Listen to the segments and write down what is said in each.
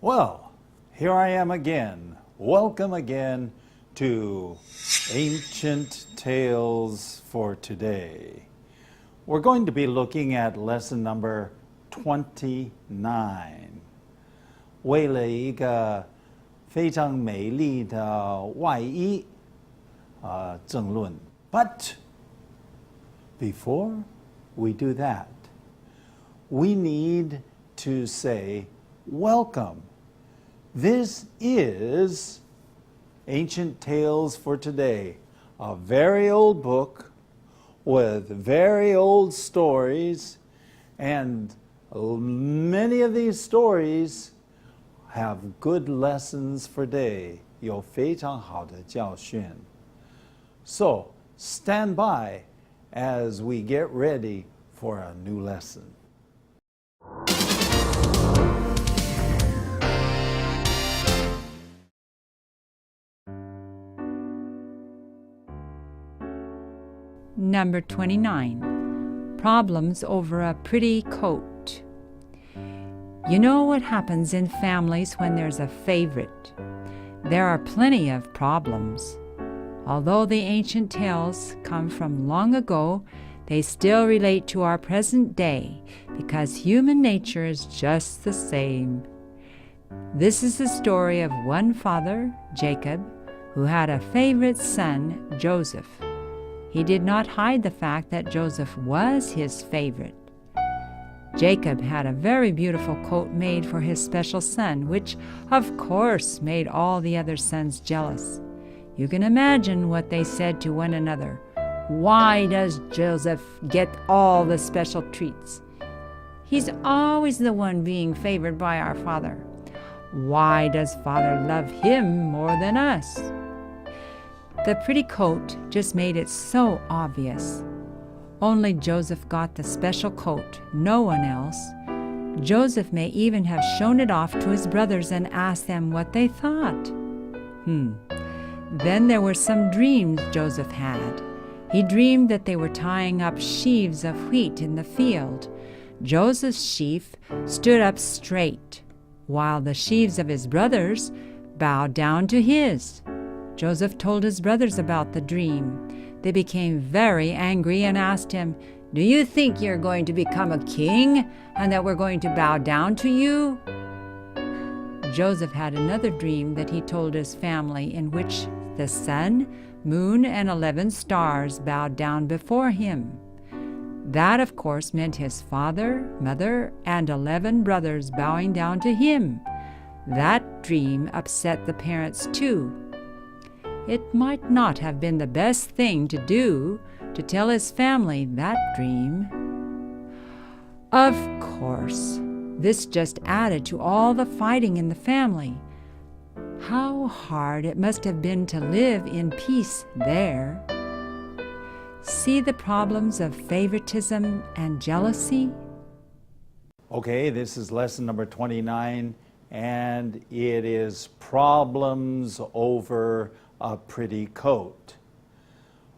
Well, here I am again. Welcome again to Ancient Tales for Today. We're going to be looking at lesson number 29. 为了一个非常美丽的外衣争论。But before we do that, we need to say welcome. This is Ancient Tales for Today, a very old book with very old stories, and many of these stories have good lessons for today, 有非常好的教训. So, stand by as we get ready for a new lesson. Number 29. Problems over a pretty coat. You know what happens in families when there's a favorite? There are plenty of problems. Although the ancient tales come from long ago, they still relate to our present day because human nature is just the same. This is the story of one father, Jacob, who had a favorite son, Joseph. He did not hide the fact that Joseph was his favorite. Jacob had a very beautiful coat made for his special son, which, of course, made all the other sons jealous. You can imagine what they said to one another. Why does Joseph get all the special treats? He's always the one being favored by our father. Why does father love him more than us? The pretty coat just made it so obvious. Only Joseph got the special coat, no one else. Joseph may even have shown it off to his brothers and asked them what they thought. Then there were some dreams Joseph had. He dreamed that they were tying up sheaves of wheat in the field. Joseph's sheaf stood up straight, while the sheaves of his brothers bowed down to his. Joseph told his brothers about the dream. They became very angry and asked him, "Do you think you're going to become a king and that we're going to bow down to you?" Joseph had another dream that he told his family in which the sun, moon, and 11 stars bowed down before him. That, of course, meant his father, mother, and 11 brothers bowing down to him. That dream upset the parents too. It might not have been the best thing to do to tell his family that dream. Of course, this just added to all the fighting in the family. How hard it must have been to live in peace there. See the problems of favoritism and jealousy? Okay, this is lesson number 29, and it is problems over a pretty coat.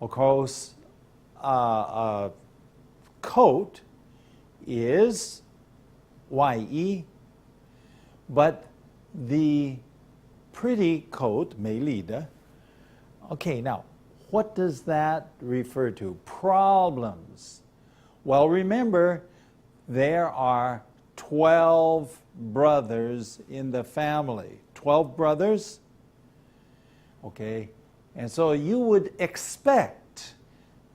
Of course, a coat is 外衣, but the pretty coat, 美丽的. Okay, now, what does that refer to? Problems. Well, remember, there are 12 brothers in the family. 12 brothers? Okay, and so you would expect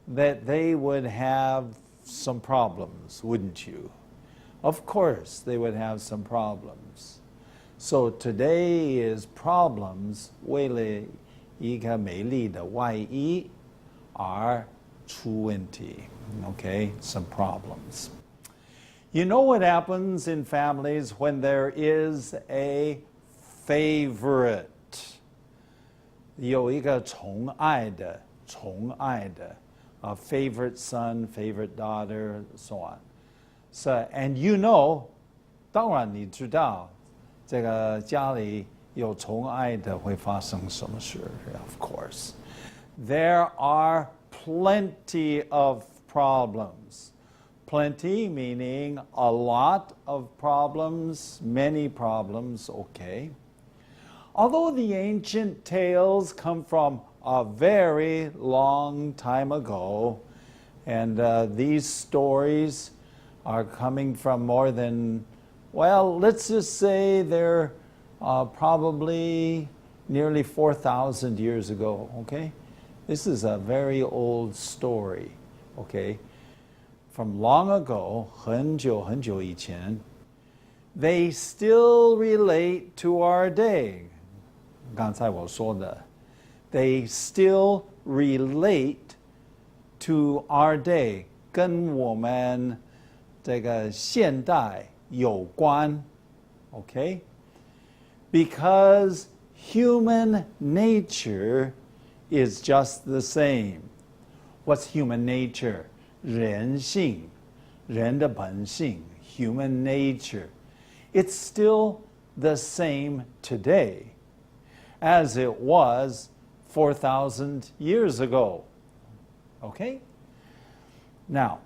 that they would have some problems, wouldn't you? Of course, they would have some problems. So today is problems 为了一个美丽的外衣而出问题. Okay, some problems. You know what happens in families when there is a favorite? 有一个宠爱的 a favorite son, favorite daughter, so on. So, and you know, 当然你知道这个家里有宠爱的会发生什么事 of course. There are plenty of problems. Plenty meaning a lot of problems, many problems, okay. Although the ancient tales come from a very long time ago, and these stories are coming from more than, well, let's just say they're probably nearly 4,000 years ago, okay? This is a very old story, okay? From long ago, 很久很久以前, they still relate to our day. 刚才我说的, they still relate to our day, 跟我们这个现代有关, okay? Because human nature is just the same. What's human nature? 人性,人的本性, human nature. It's still the same today as it was 4,000 years ago. Okay? Now,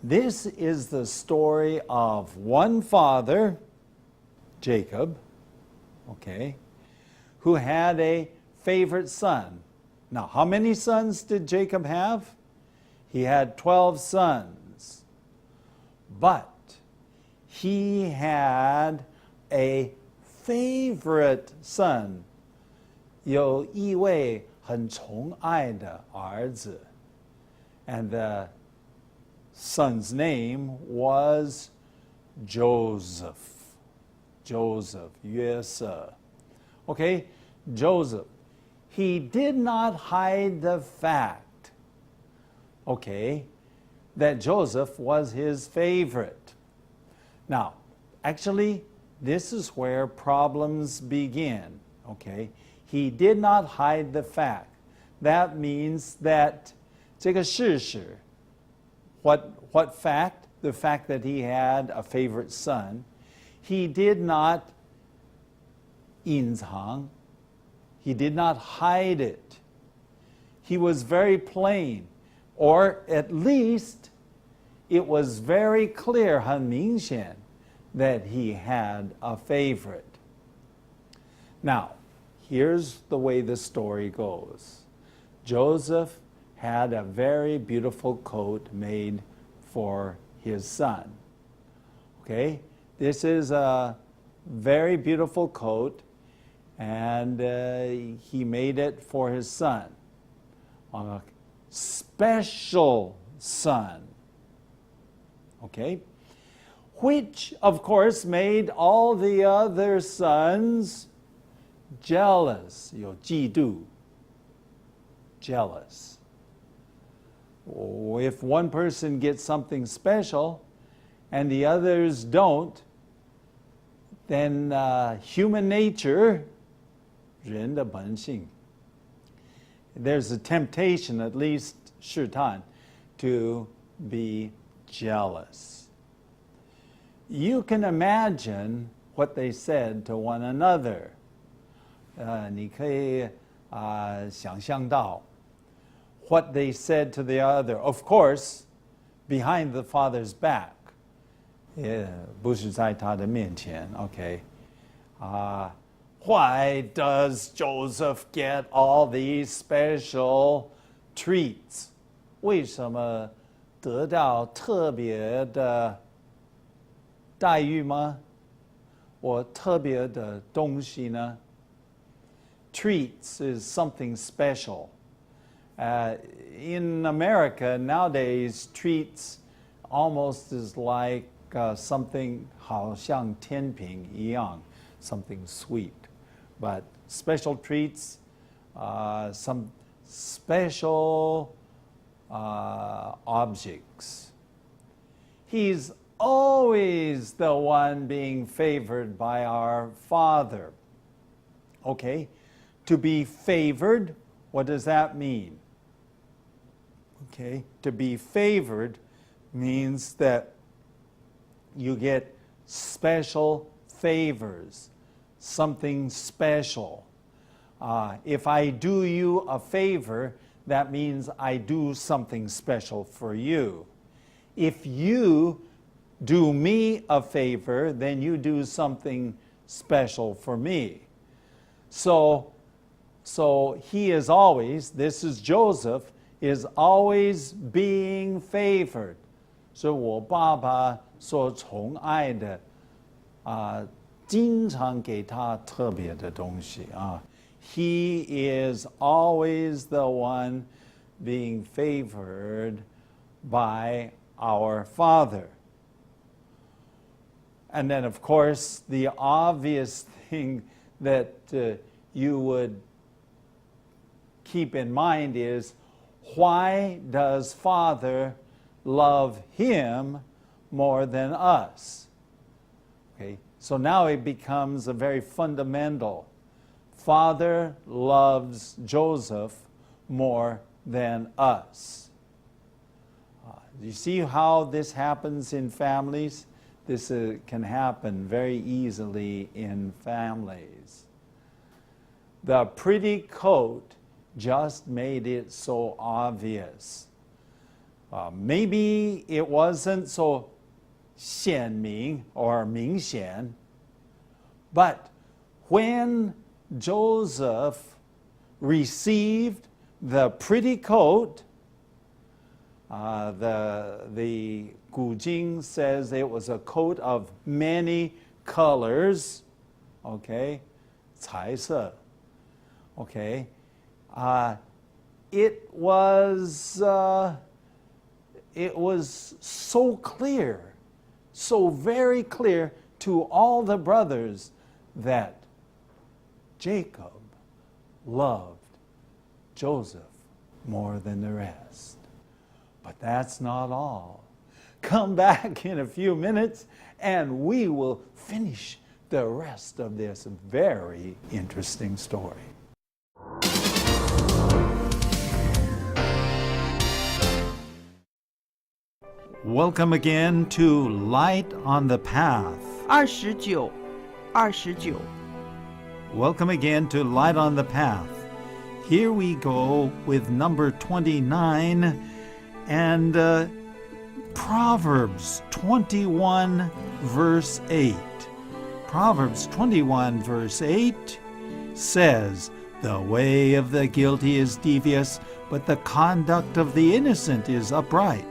this is the story of one father, Jacob, okay, who had a favorite son. Now, how many sons did Jacob have? He had 12 sons. But he had a favorite son, 有一位很宠爱的儿子. And the son's name was Joseph. Joseph, 约瑟. Okay, Joseph. He did not hide the fact, okay, that Joseph was his favorite. Now, actually, this is where problems begin, okay? He did not hide the fact. That means that 这个事实, what fact? The fact that he had a favorite son. He did not 隐藏. He did not hide it. He was very plain, or at least it was very clear, 很明显, that he had a favorite. Now, here's the way the story goes. Joseph had a very beautiful coat made for his son. Okay? This is a very beautiful coat, and he made it for his son. A special son. Okay? Which, of course, made all the other sons jealous. 有嫉妒. Jealous. If one person gets something special and the others don't, then human nature, 人的本性, there's a temptation, at least 试探, to be jealous. You can imagine what they said to one another. 你可以想象到 what they said to the other. Of course, behind the father's back. 不是在他的面前, okay. Why does Joseph get all these special treats? 为什么得到特别的待遇吗？或特别的东西呢？ Treats is something special. In America nowadays, treats almost is like something 好像天平一样, something sweet. But special treats, some special objects. He's always the one being favored by our Father. Okay, to be favored, what does that mean? Okay, to be favored means that you get special favors, something special. If I do you a favor, that means I do something special for you. if you do me a favor, then you do something special for me. So he is always, this is Joseph, is always being favored. 所以我爸爸所宠爱的经常给他特别的东西啊。He is always the one being favored by our Father. And then, of course, the obvious thing that you would keep in mind is, why does Father love him more than us? Okay, so now it becomes a very fundamental. Father loves Joseph more than us. You see how this happens in families? This can happen very easily in families. The pretty coat just made it so obvious. Maybe it wasn't so 显明 or 明显, but when Joseph received the pretty coat, the Gu Jing says it was a coat of many colors, okay, 彩色, okay, it was so clear, so very clear to all the brothers that Jacob loved Joseph more than the rest. But that's not all. Come back in a few minutes and we will finish the rest of this very interesting story. Welcome again to Light on the Path. 29. Welcome again to Light on the Path. Here we go with number 29 and Proverbs 21 verse 8. Proverbs 21 verse 8 says, "The way of the guilty is devious, but the conduct of the innocent is upright."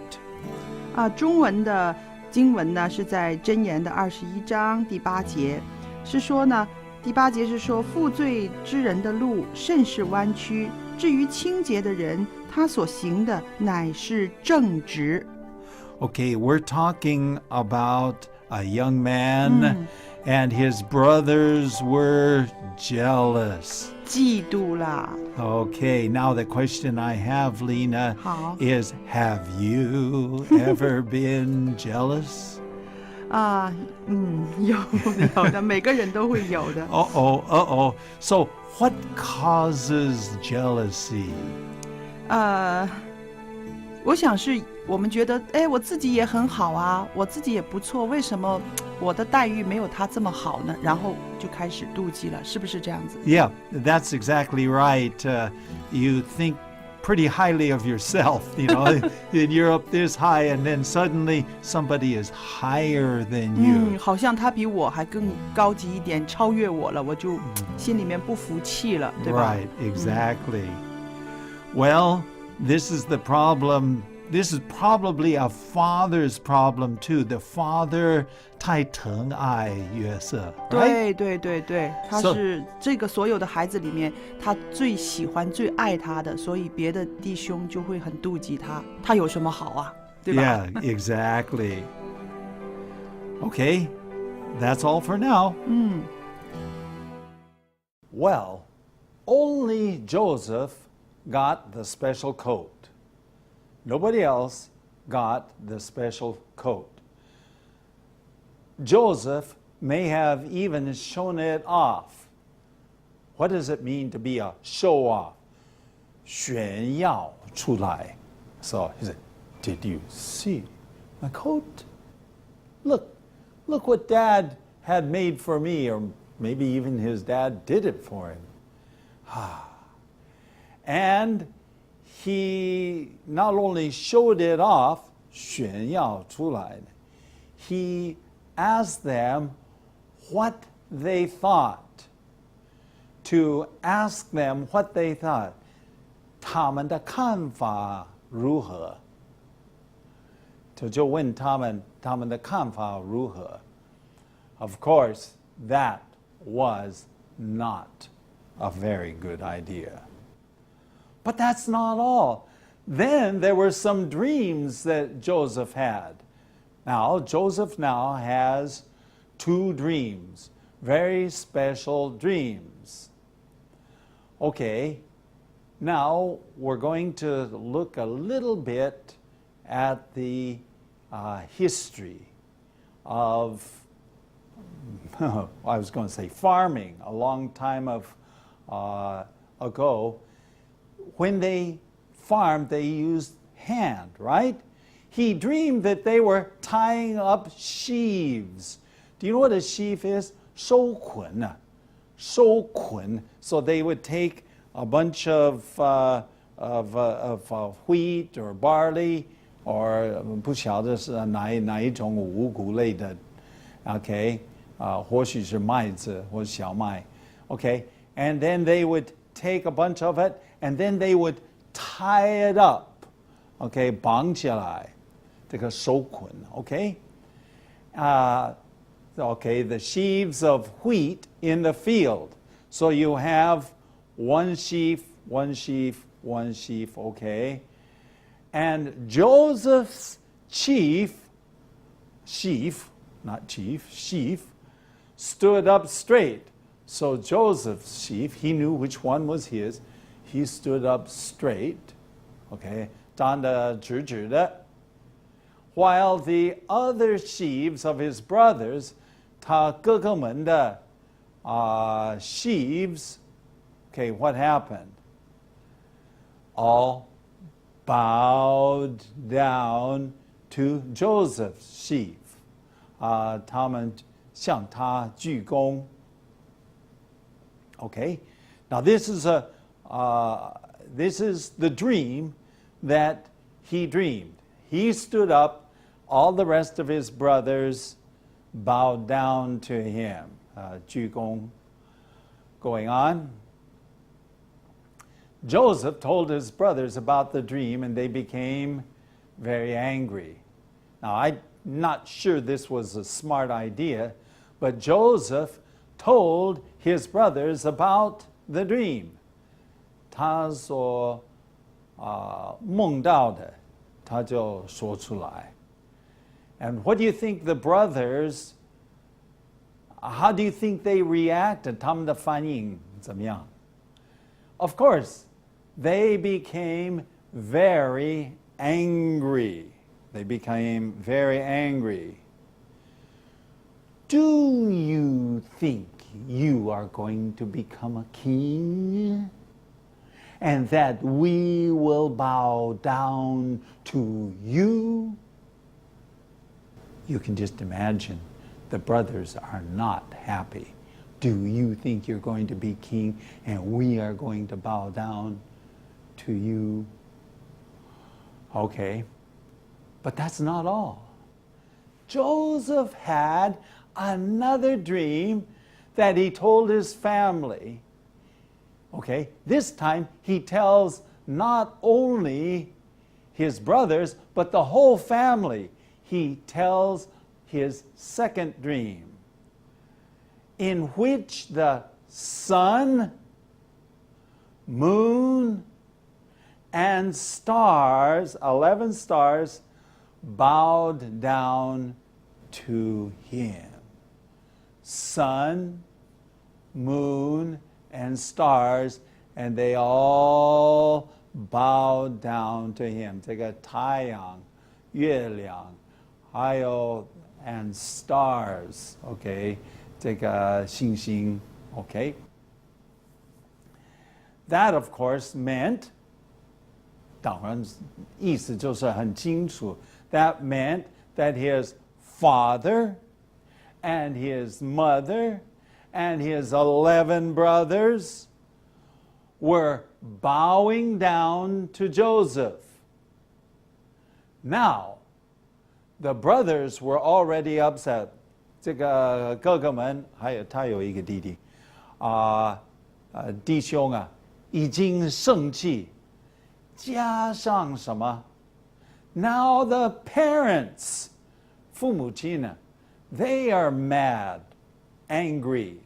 中文的经文呢是在箴言的21章第8节，是说呢，第8节是说负罪之人的路甚是弯曲，至于清洁的人，他所行的乃是正直。 Okay, we're talking about a young man and his brothers were jealous. 嫉妒啦。 Okay, now the question I have, Lena, 好 is have you ever been jealous? 有的，每个人都会有的。 Uh-oh. So what causes jealousy? 我想是我们觉得，我自己也很好啊，我自己也不错，为什么我的待遇没有他这么好呢？然后就开始妒忌了，是不是这样子？ Yeah, that's exactly right. You think pretty highly of yourself, you know, and you're up this high and then suddenly somebody is higher than you. 好像他比我还更高级一点，超越我了，我就心里面不服气了，对吧？ Right, exactly. Well, this is the problem. This is probably a father's problem too. The father 太疼爱约瑟, right? 对，他是这个所有的孩子里面，他最喜欢、最爱他的，所以别的弟兄就会很妒忌他。他有什么好啊？对吧？ Yeah, exactly. Okay, that's all for now. Well, only Joseph got the special coat. Nobody else got the special coat. Joseph may have even shown it off. What does it mean to be a show off? 炫耀出来. So he said, "Did you see my coat? Look what Dad had made for me," or maybe even his dad did it for him. And he not only showed it off, 炫耀出来呢。He asked them what they thought. To ask them what they thought. 他们的看法如何？就问他们的看法如何。Of course, that was not a very good idea. But that's not all. Then there were some dreams that Joseph had. Now, Joseph now has 2 dreams, very special dreams. Okay, now we're going to look a little bit at the history of, I was going to say farming, a long time ago. When they farmed, they used hand, right? He dreamed that they were tying up sheaves. Do you know what a sheaf is? 收捆. So they would take a bunch of wheat or barley, or 不晓得是哪一种五谷类的 okay, 或许是麦子或小麦 okay, and then they would take a bunch of it and then they would tie it up, okay, 绑起来，这个收捆 okay, okay, the sheaves of wheat in the field. So you have one sheaf, okay? And Joseph's sheaf, stood up straight. So Joseph's sheaf, he knew which one was his. He stood up straight, okay? 站得直直的. While the other sheaves of his brothers, 他哥哥们的sheaves, okay, what happened? All bowed down to Joseph's sheaf. 他们向他鞠躬. Okay, now this is the dream that he dreamed. He stood up, all the rest of his brothers bowed down to him. 鞠躬. Going on. Joseph told his brothers about the dream and they became very angry. Now, I'm not sure this was a smart idea, but Joseph told his brothers about the dream. 他所梦到的，他就说出来. And what do you think the brothers, how do you think they reacted? 他们的反应怎么样? Of course, they became very angry. They became very angry. Do you think you are going to become a king? And that we will bow down to you? You can just imagine the brothers are not happy. Do you think you're going to be king and we are going to bow down to you? Okay, but that's not all. Joseph had another dream that he told his family. Okay, this time he tells not only his brothers, but the whole family. He tells his second dream, in which the sun, moon, and stars, 11 stars, bowed down to him. Sun, moon, and stars, and they all bowed down to him. 这个太阳、月亮，还有 and stars, okay? 这个星星, okay? That, of course, meant, 当然意思就是很清楚, that meant that his father and his mother and his 11 brothers were bowing down to Joseph. Now, the brothers were already upset. 这个哥哥们还有他有一个弟弟，弟兄啊，已经生气，加上什么 ？Now the parents， 父母亲呢 ，they are mad, angry,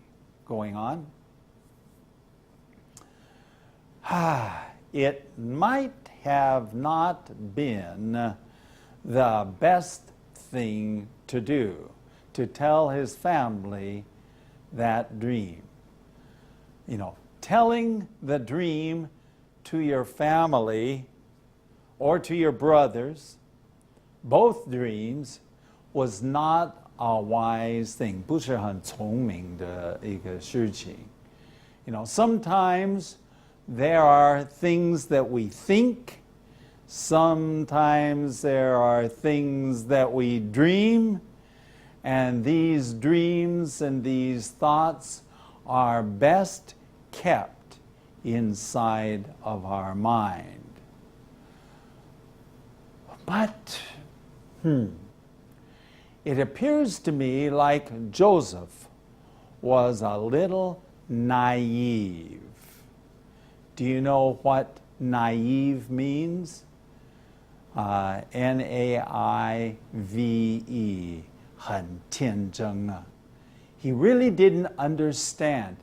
going on. It might have not been the best thing to do to tell his family that dream. You know, telling the dream to your family or to your brothers, both dreams, was not a wise thing. 不是很聪明的一个事情. You know, sometimes there are things that we think, sometimes there are things that we dream, and these dreams and these thoughts are best kept inside of our mind. But, it appears to me like Joseph was a little naive. Do you know what naive means? N-A-I-V-E. 很天真啊. He really didn't understand.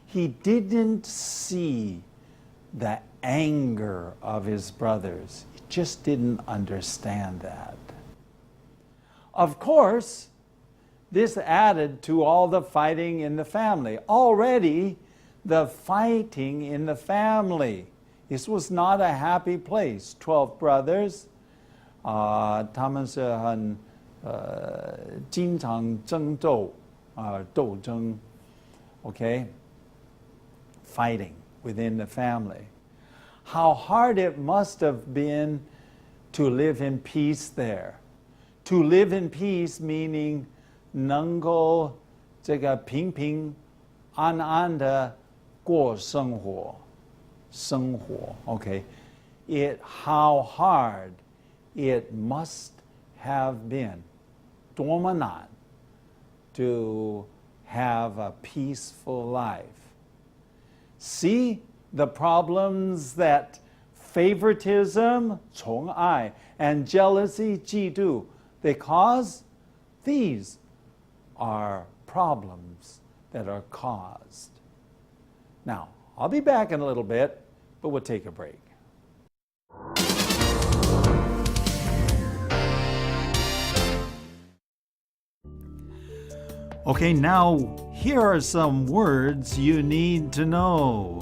He didn't see the anger of his brothers. He just didn't understand that. Of course, this added to all the fighting in the family. Already, the fighting in the family. This was not a happy place. 12 brothers. 他们是很经常争斗斗争 okay, fighting within the family. How hard it must have been to live in peace there. To live in peace meaning 能够这个平平安安的过生活 okay. How hard it must have been 多么难 to have a peaceful life. See the problems that favoritism 宠爱 and jealousy 嫉妒 they cause? These are problems that are caused. Now, I'll be back in a little bit, but we'll take a break. Okay, now here are some words you need to know.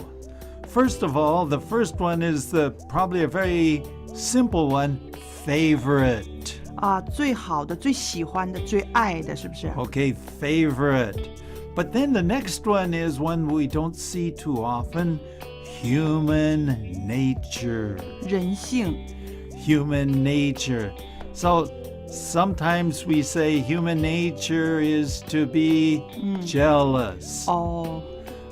First of all, the first one is probably a very simple one, favorite. 最好的、最喜欢的、最爱的，是不是？ Okay, favorite. But then the next one is one we don't see too often, human nature. 人性。 Human nature. So sometimes we say human nature is to be jealous. 哦。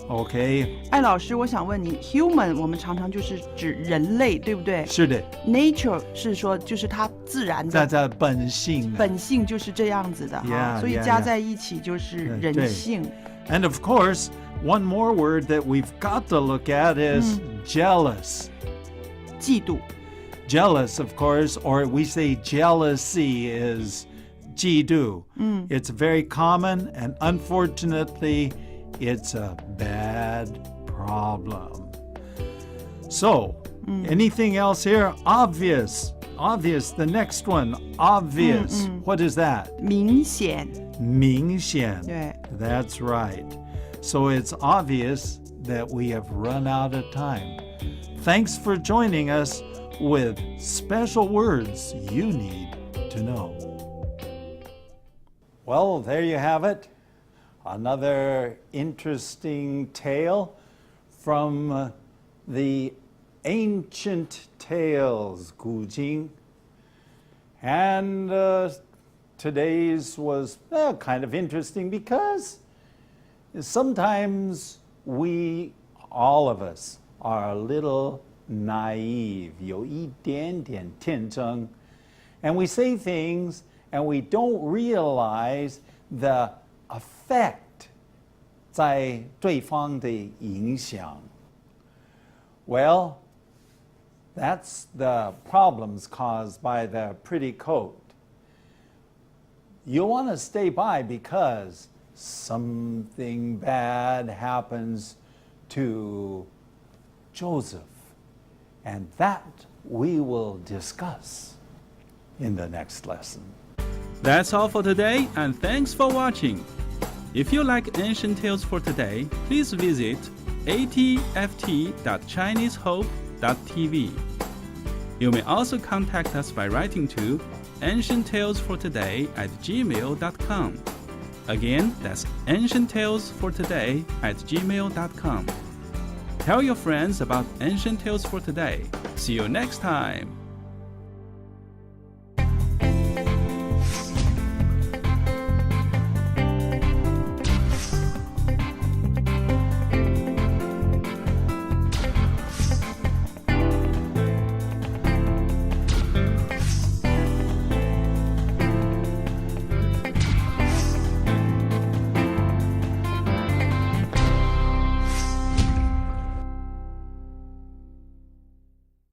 Okay. 艾老师，我想问你 ，human 我们常常就是指人类，对不对？是的。Nature 是说就是它自然的。它本性。本性就是这样子的哈，所以加在一起就是人性。And of course, one more word that we've got to look at is jealous. 嫉妒。 Jealous, of course, or we say jealousy is 嫉妒. It's very common, and unfortunately, it's a bad problem. So, anything else here? Obvious. Obvious. The next one, obvious. What is that? 明显。明显. 对。 That's right. So it's obvious that we have run out of time. Thanks for joining us with special words you need to know. Well, there you have it. Another interesting tale from the ancient tales, 古今. And today's was kind of interesting because sometimes we, all of us, are a little naive, 有一点点天真, and we say things and we don't realize the effect 在对方的影响。Well, that's the problems caused by the pretty coat. You want to stay by because something bad happens to Joseph, and that we will discuss in the next lesson. That's all for today, and thanks for watching. If you like Ancient Tales for Today, please visit atft.chinesehope.tv. You may also contact us by writing to ancienttalesfortoday@gmail.com. Again, that's ancienttalesfortoday@gmail.com. Tell your friends about Ancient Tales for Today. See you next time.